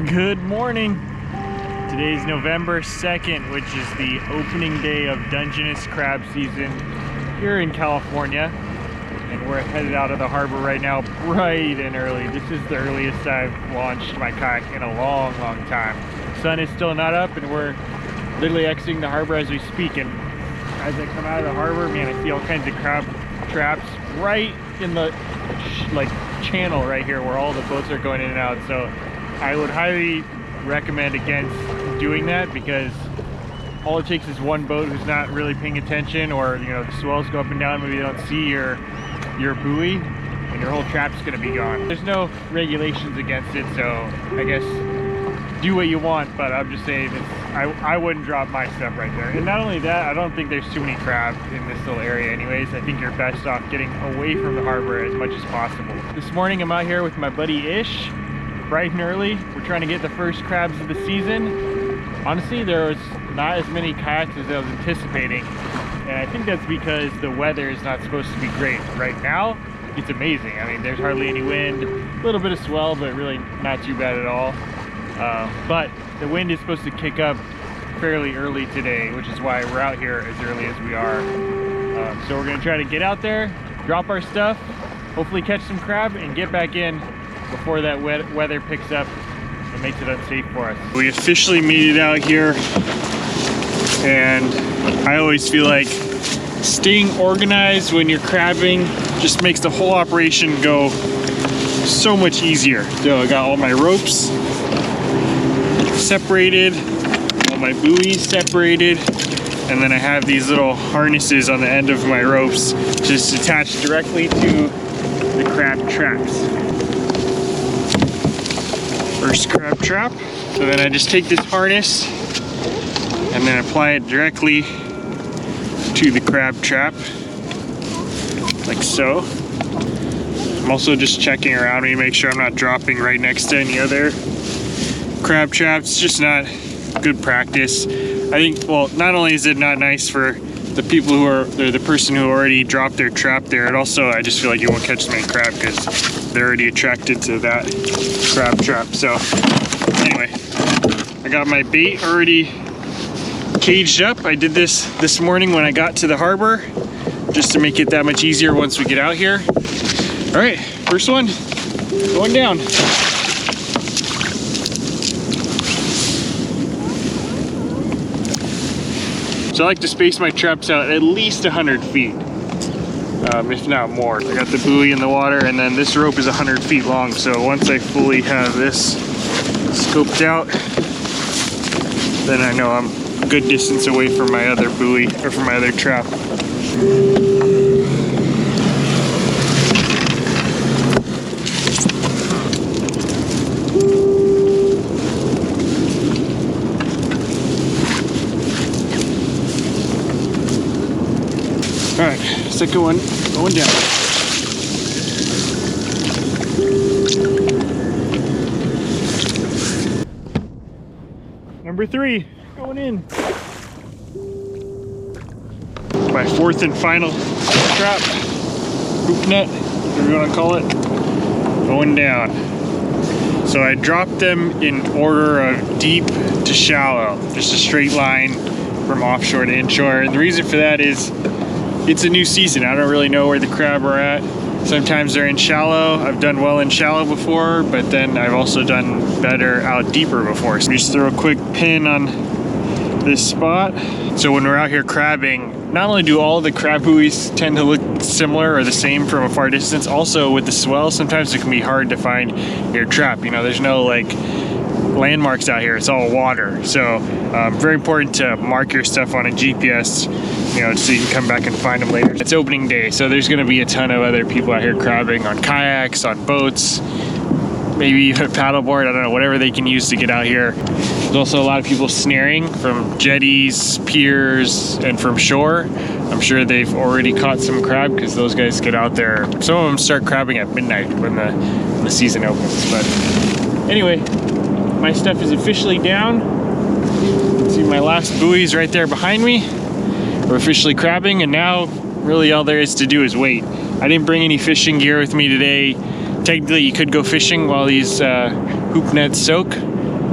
Good morning. Today's November 2nd, which is the opening day of Dungeness crab season here in California. And we're headed out of the harbor right now, bright and early. This is the earliest I've launched my kayak in a long time. Sun is still not up and we're literally exiting the harbor as we speak. And as I come out of the harbor, man, I see all kinds of crab traps right in the channel right here where all the boats are going in and out. So I would highly recommend against doing that, because all it takes is one boat who's not really paying attention, or the swells go up and down, maybe they don't see your buoy, and your whole trap's gonna be gone. There's no regulations against it, so I guess do what you want, but I'm just saying I wouldn't drop my stuff right there. And not only that, I don't think there's too many crab in this little area anyways. I think you're best off getting away from the harbor as much as possible. This morning I'm out here with my buddy Ish, bright and early. We're trying to get the first crabs of the season. Honestly, there was not as many kayaks as I was anticipating, and I think that's because the weather is not supposed to be great. Right now, it's amazing. I mean, there's hardly any wind, a little bit of swell, but really not too bad at all. But the wind is supposed to kick up fairly early today, which is why we're out here as early as we are. So we're gonna try to get out there, drop our stuff, hopefully catch some crab, and get back in before that weather picks up and makes it unsafe for us. We officially made it out here, and I always feel like staying organized when you're crabbing just makes the whole operation go so much easier. So I got all my ropes separated, all my buoys separated, and then I have these little harnesses on the end of my ropes just attached directly to the crab traps. First crab trap. So then I just take this harness and then apply it directly to the crab trap, like so. I'm also just checking around me to make sure I'm not dropping right next to any other crab traps. It's just not good practice. I think, well, not only is it not nice for the people who are, or the person who already dropped their trap there, and also I just feel like you won't catch as many crab because they're already attracted to that crab trap. So anyway, I got my bait already caged up. I did this morning when I got to the harbor, just to make it that much easier once we get out here. All right, first one going down. So I like to space my traps out at least 100 feet, if not more. I got the buoy in the water, and then this rope is 100 feet long. So once I fully have this scoped out, then I know I'm a good distance away from my other buoy, or from my other trap. All right, second one going down. Number 3 going in. My fourth and final trap, hoop net, whatever you want to call it, going down. So I dropped them in order of deep to shallow, just a straight line from offshore to inshore. And the reason for that is it's a new season. I don't really know where the crab are at. Sometimes they're in shallow. I've done well in shallow before, but then I've also done better out deeper before. So just throw a quick pin on this spot. So when we're out here crabbing, not only do all the crab buoys tend to look similar or the same from a far distance, also with the swell, sometimes it can be hard to find your trap. There's no like landmarks out here. It's all water. So very important to mark your stuff on a GPS, so you can come back and find them later. It's opening day, so there's going to be a ton of other people out here crabbing on kayaks, on boats, maybe even a paddleboard. I don't know, whatever they can use to get out here. There's also a lot of people snaring from jetties, piers, and from shore. I'm sure they've already caught some crab because those guys get out there. Some of them start crabbing at midnight when the season opens. But anyway, my stuff is officially down. See my last buoys right there behind me. We're officially crabbing, and now really all there is to do is wait. I didn't bring any fishing gear with me today. Technically you could go fishing while these hoop nets soak,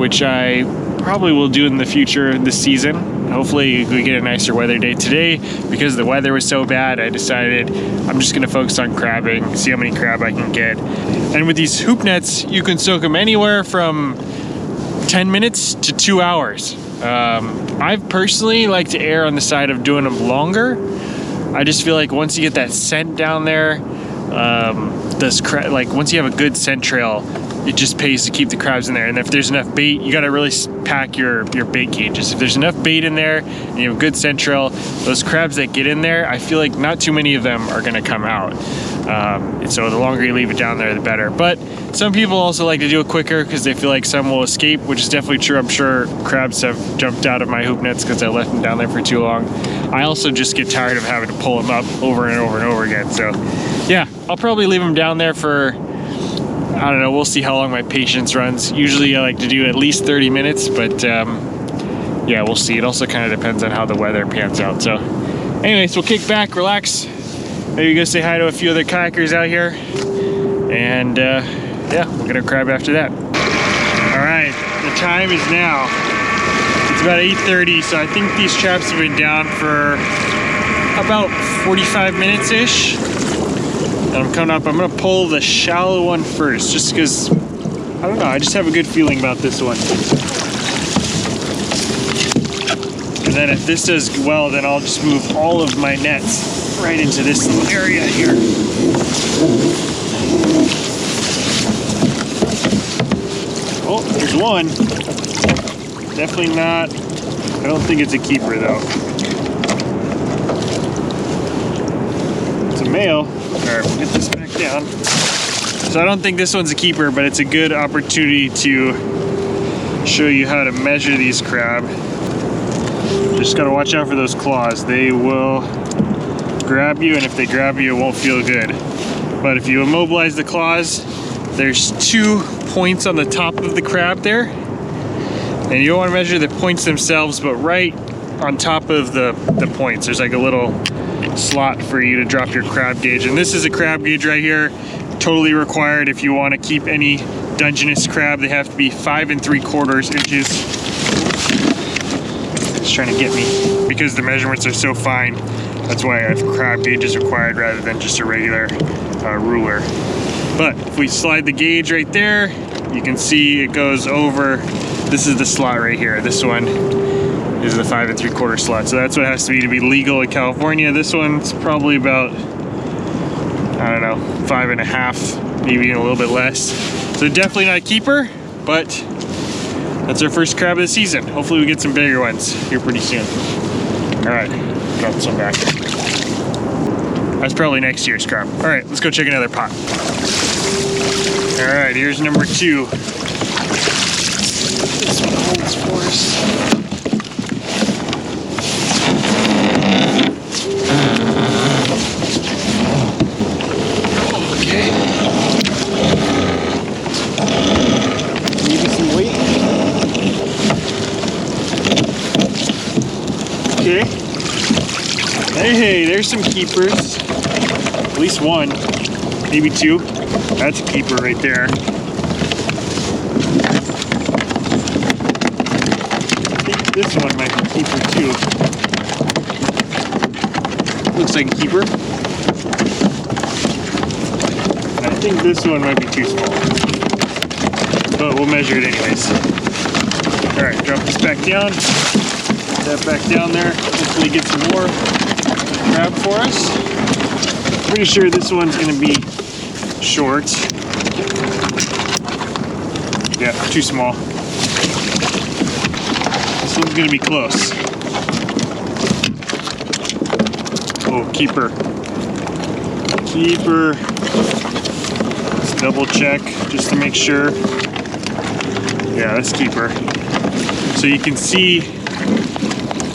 which I probably will do in the future this season. Hopefully we get a nicer weather day. Today, because the weather was so bad, I decided I'm just gonna focus on crabbing, see how many crab I can get. And with these hoop nets, you can soak them anywhere from 10 minutes to 2 hours. I personally like to err on the side of doing them longer. I just feel like once you get that scent down there, once you have a good scent trail, it just pays to keep the crabs in there. And if there's enough bait, you got to really pack your bait cages. If there's enough bait in there and you have a good scent trail, those crabs that get in there, I feel like not too many of them are going to come out. And so the longer you leave it down there, the better. But some people also like to do it quicker because they feel like some will escape, which is definitely true. I'm sure crabs have jumped out of my hoop nets because I left them down there for too long. I also just get tired of having to pull them up over and over and over again. So yeah, I'll probably leave them down there for, I don't know, we'll see how long my patience runs. Usually I like to do at least 30 minutes, but yeah, we'll see. It also kind of depends on how the weather pans out. So anyways, we'll kick back, relax, maybe go say hi to a few other kayakers out here, and yeah, we'll get our crab after that. All right, the time is now, it's about 8:30, so I think these traps have been down for about 45 minutes-ish. And I'm coming up, I'm gonna pull the shallow one first, just because, I don't know, I just have a good feeling about this one. And then if this does well, then I'll just move all of my nets right into this little area here. Oh, there's one. Definitely not, I don't think it's a keeper though. It's a male. Alright, we'll get this back down. So I don't think this one's a keeper, but it's a good opportunity to show you how to measure these crab. Just gotta watch out for those claws. They will grab you, and if they grab you, it won't feel good. But if you immobilize the claws, there's 2 points on the top of the crab there. And you don't want to measure the points themselves, but right on top of the points, there's like a little slot for you to drop your crab gauge. And this is a crab gauge right here, totally required if you want to keep any Dungeness crab. They have to be 5 3/4 inches. It's trying to get me because the measurements are so fine. That's why I have crab gauges required rather than just a regular ruler. But if we slide the gauge right there, you can see it goes over. This is the slot right here. This one is the 5 3/4 slot. So that's what it has to be legal in California. This one's probably about, I don't know, 5.5, maybe even a little bit less. So definitely not a keeper, but that's our first crab of the season. Hopefully we get some bigger ones here pretty soon. All right, drop this one back. That's probably next year's crab. All right, let's go check another pot. All right, here's number 2. This one holds for us. Okay. Maybe some weight. Okay. Hey, there's some keepers. At least one, maybe 2. That's a keeper right there. I think this one might be a keeper too. Looks like a keeper. And I think this one might be too small. But we'll measure it anyways. Alright, drop this back down. Put that back down there. Hopefully get some more crab for us. Pretty sure this one's gonna be short. Yeah, too small. This one's gonna be close. Oh, keeper. Keeper. Let's double check just to make sure. Yeah, that's keeper. So you can see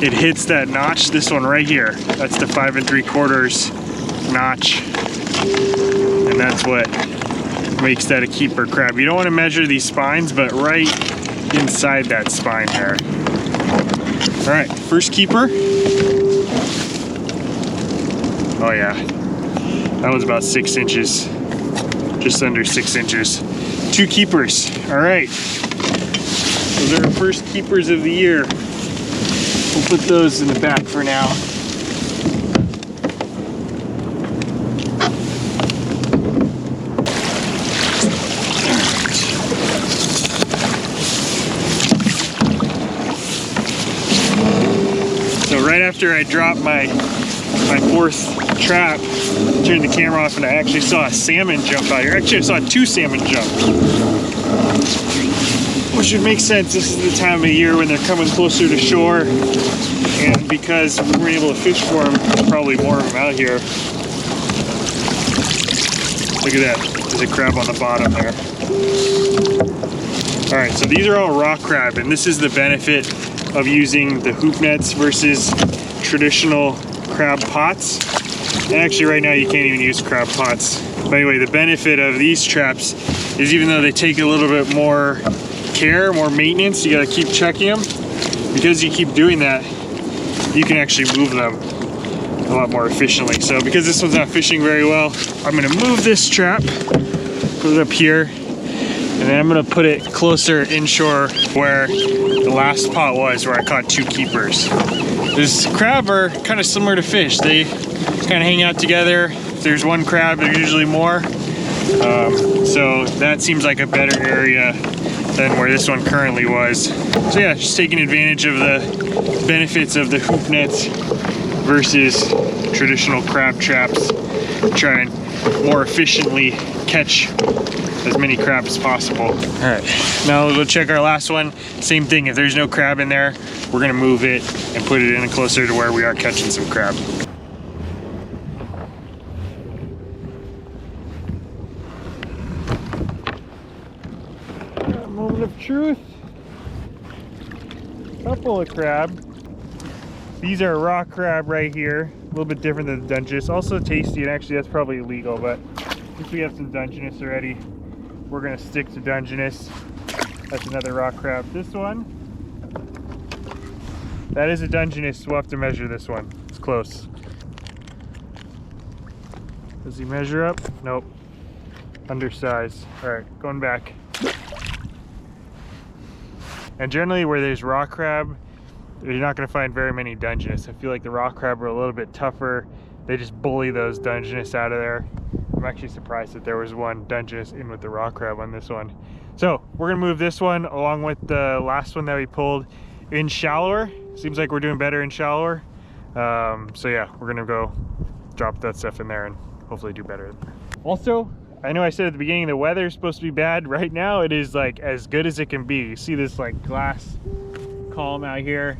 it hits that notch, this one right here. That's the 5 3/4 notch. And that's what makes that a keeper crab. You don't want to measure these spines, but right inside that spine there. All right, first keeper. Oh yeah, that was about 6 inches, just under 6 inches. 2 keepers. All right, Those are our first keepers of the year. We'll put those in the back for now. So right after I dropped my fourth trap, turned the camera off and I actually saw a salmon jump out here. Actually, I saw 2 salmon jump. Which would make sense. This is the time of year when they're coming closer to shore. And because we weren't able to fish for them, there's probably more of them out here. Look at that. There's a crab on the bottom there. Alright, so these are all rock crab, and this is the benefit of using the hoop nets versus traditional crab pots. And actually right now you can't even use crab pots. But anyway, the benefit of these traps is even though they take a little bit more care, more maintenance, you gotta keep checking them. Because you keep doing that, you can actually move them a lot more efficiently. So because this one's not fishing very well, I'm gonna move this trap, put it up here, and then I'm gonna put it closer inshore where the last pot was, where I caught 2 keepers. This crab are kind of similar to fish. They kind of hang out together. If there's one crab, there's usually more. So that seems like a better area than where this one currently was. So yeah, just taking advantage of the benefits of the hoop nets versus traditional crab traps. Try and more efficiently catch as many crabs as possible. All right, now we'll check our last one. Same thing, if there's no crab in there, we're gonna move it and put it in closer to where we are catching some crab. Moment of truth. Couple of crab. These are rock crab right here. A little bit different than the Dungeness. Also tasty, and actually that's probably illegal, but since we have some Dungeness already, we're gonna stick to Dungeness. That's another rock crab. This one, that is a Dungeness. We'll have to measure this one. It's close. Does he measure up? Nope. Undersized. All right, going back. And generally where there's rock crab, you're not going to find very many Dungeness. I feel like the rock crab are a little bit tougher. They just bully those Dungeness out of there. I'm actually surprised that there was one Dungeness in with the rock crab on this one. So we're going to move this one along with the last one that we pulled in shallower. Seems like we're doing better in shallower. So yeah, we're going to go drop that stuff in there and hopefully do better. Also, I know I said at the beginning the weather is supposed to be bad. Right now it is like as good as it can be. You see this like glass column out here.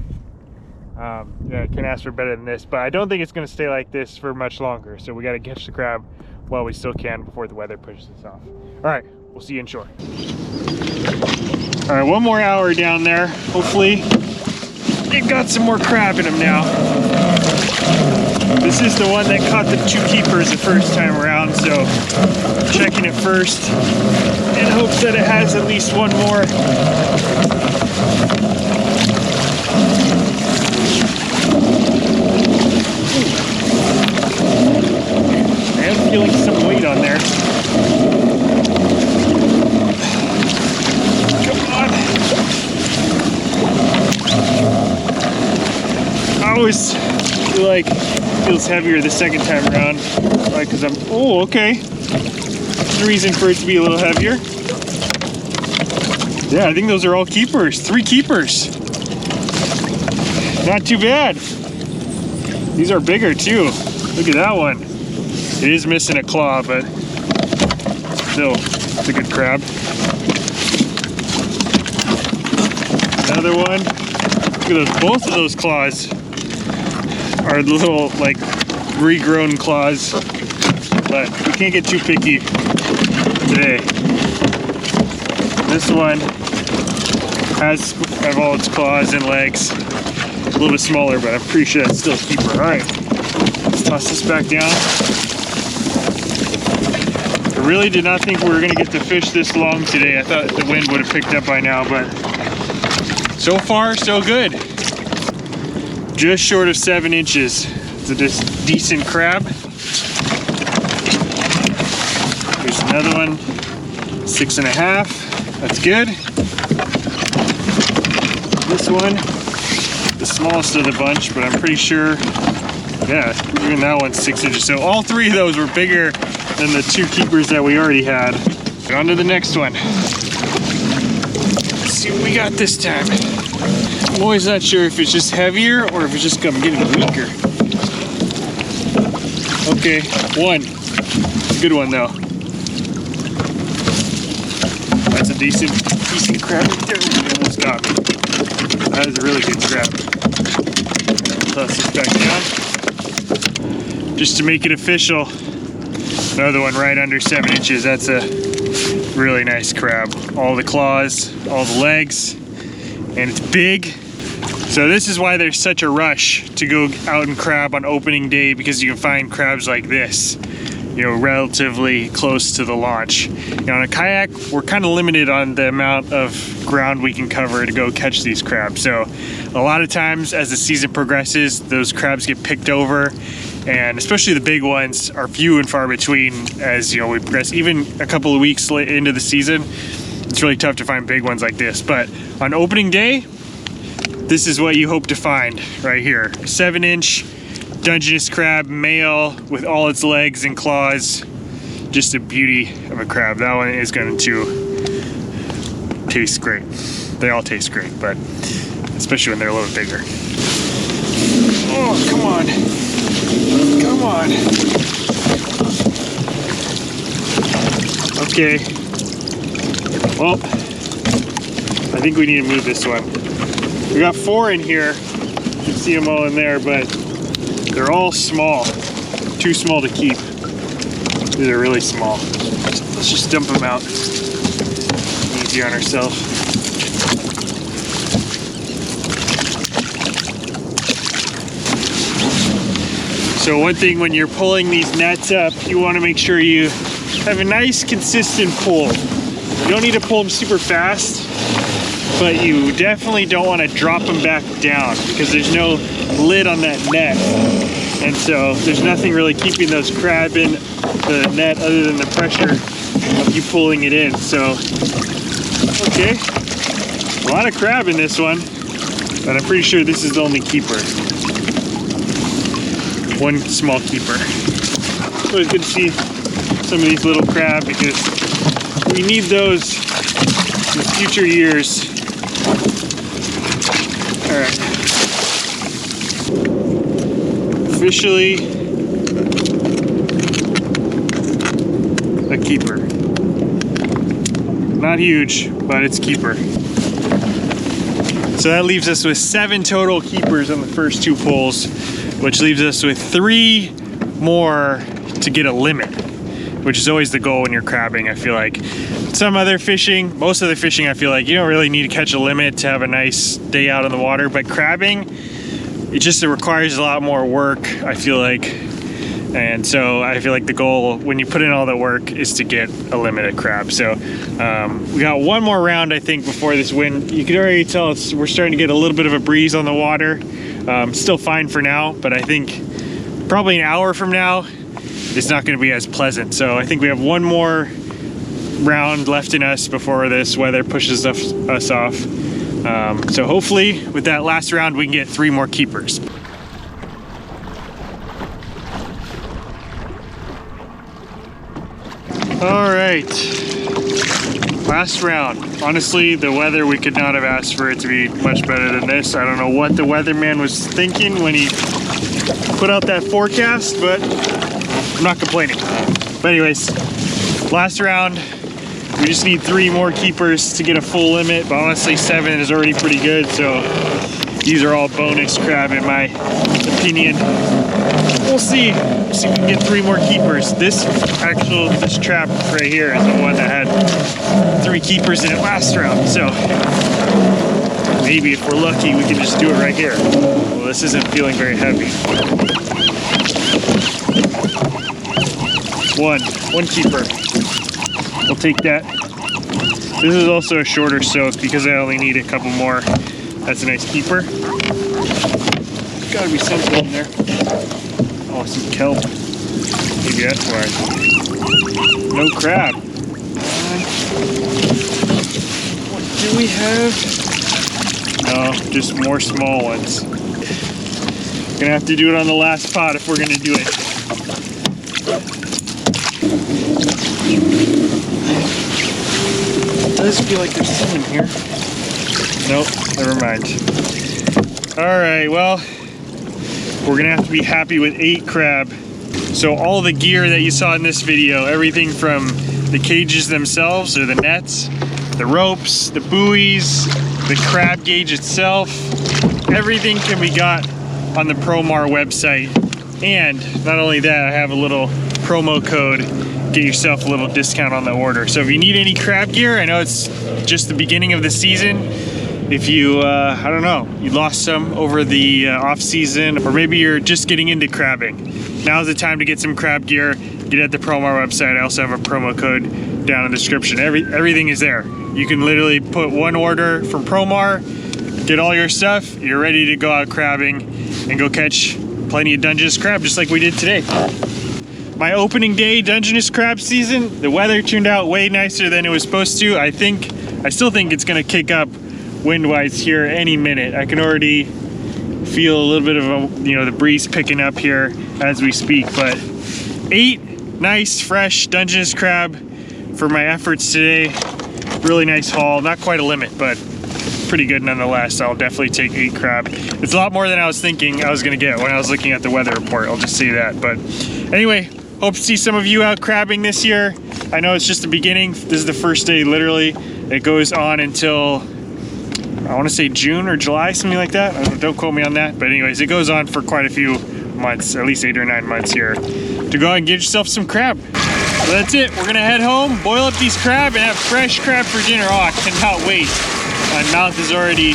Yeah, I can't ask for better than this, but I don't think it's going to stay like this for much longer. So we got to catch the crab while we still can before the weather pushes us off. All right, we'll see you inshore. All right, 1 more hour down there. Hopefully it got some more crab in them now. This is the one that caught the 2 keepers the first time around, so checking it first in hopes that it has at least 1 more. I am feeling some weight on there. Come on. I always feel like feels heavier the second time around, like because oh, okay. There's a reason for it to be a little heavier. Yeah, I think those are all keepers. 3 keepers. Not too bad. These are bigger too. Look at that one. It is missing a claw, but still, it's a good crab. Another one. Look at those, both of those claws are little like regrown claws, but we can't get too picky today. This one has all its claws and legs. A little bit smaller, but I'm pretty sure that's still a keeper. All right, let's toss this back down. I really did not think we were gonna get to fish this long today. I thought the wind would have picked up by now, but so far so good. Just short of 7 inches. It's a decent crab. Here's another one, 6.5. That's good. this one, the smallest of the bunch, but I'm pretty sure, yeah, even that one's 6 inches. So all 3 of those were bigger than the 2 keepers that we already had. On to the next one. Let's see what we got this time. I'm always not sure if it's just heavier or if it's just getting weaker. Okay, 1. Good one though. That's a decent crab right there. He almost got me. That is a really good crab. Toss this back down. Just to make it official, another one right under 7 inches. That's a really nice crab. All the claws, all the legs, and it's big. So this is why there's such a rush to go out and crab on opening day, because you can find crabs like this, you know, relatively close to the launch. Now on a kayak, we're kind of limited on the amount of ground we can cover to go catch these crabs. So a lot of times as the season progresses, those crabs get picked over, and especially the big ones are few and far between as, you know, we progress. Even a couple of weeks into the season, it's really tough to find big ones like this. But on opening day, this is what you hope to find right here. A 7-inch Dungeness crab, male, with all its legs and claws. Just a beauty of a crab. That one is going to taste great. They all taste great, but especially when they're a little bigger. Oh, come on. Come on. Okay. Well, I think we need to move this one. We got 4 in here. You can see them all in there, but they're all small. Too small to keep. These are really small. So let's just dump them out. Easy on ourselves. So one thing when you're pulling these nets up, you want to make sure you have a nice consistent pull. You don't need to pull them super fast, but you definitely don't want to drop them back down because there's no lid on that net. And so there's nothing really keeping those crab in the net other than the pressure of you pulling it in. So, okay, a lot of crab in this one, but I'm pretty sure this is the only keeper. One small keeper. It's always good to see some of these little crab because we need those in future years. All right. Officially a keeper. Not huge, but it's keeper. So that leaves us with 7 total keepers on the first 2 pulls, which leaves us with 3 more to get a limit, which is always the goal when you're crabbing. I feel like some other fishing, most of the fishing, I feel like you don't really need to catch a limit to have a nice day out on the water, but crabbing, it requires a lot more work, I feel like. And so I feel like the goal when you put in all the work is to get a limit of crab. So we got 1 more round, I think, before this wind. You can already tell we're starting to get a little bit of a breeze on the water. Still fine for now, but I think probably an hour from now, it's not going to be as pleasant. So I think we have 1 more round left in us before this weather pushes us off. So hopefully with that last round, we can get 3 more keepers. All right, last round. Honestly, the weather, we could not have asked for it to be much better than this. I don't know what the weatherman was thinking when he put out that forecast, but I'm not complaining. But anyways, last round. We just need 3 more keepers to get a full limit, but honestly 7 is already pretty good, so these are all bonus crab in my opinion. We'll see if we can get 3 more keepers. This trap right here is the one that had 3 keepers in it last round, so maybe if we're lucky we can just do it right here. Well, this isn't feeling very heavy. One keeper. We'll take that. This is also a shorter soak because I only need a couple more. That's a nice keeper. There's gotta be something in there. Oh, some kelp. Maybe that's why. No crab. What do we have? No, just more small ones. Gonna have to do it on the last pot if we're gonna do it. It does feel like there's some in here. Nope, never mind. All right, well, we're gonna have to be happy with 8 crab. So all the gear that you saw in this video, everything from the cages themselves or the nets, the ropes, the buoys, the crab gauge itself, everything can be got on the Promar website. And not only that, I have a little promo code, get yourself a little discount on the order. So if you need any crab gear, I know it's just the beginning of the season. If you, I don't know, you lost some over the off season, or maybe you're just getting into crabbing, now's the time to get some crab gear. Get at the Promar website. I also have a promo code down in the description. Everything is there. You can literally put one order from Promar, get all your stuff, you're ready to go out crabbing and go catch plenty of Dungeness crab just like we did today. My opening day Dungeness crab season, the weather turned out way nicer than it was supposed to. I still think it's gonna kick up wind-wise here any minute. I can already feel a little bit of the breeze picking up here as we speak. But 8 nice fresh Dungeness crab for my efforts today. Really nice haul. Not quite a limit, but pretty good nonetheless. I'll definitely take 8 crab. It's a lot more than I was thinking I was gonna get when I was looking at the weather report. I'll just say that. But anyway, hope to see some of you out crabbing this year. I know it's just the beginning. This is the first day, literally. It goes on until, I want to say June or July, something like that. Don't quote me on that. But anyways, it goes on for quite a few months, at least 8 or 9 months here, to go out and get yourself some crab. So that's it. We're gonna head home, boil up these crab, and have fresh crab for dinner. Oh, I cannot wait. My mouth is already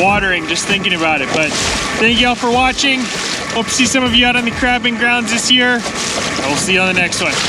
watering just thinking about it. But thank y'all for watching. Hope to see some of you out on the crabbing grounds this year. I will see you on the next one.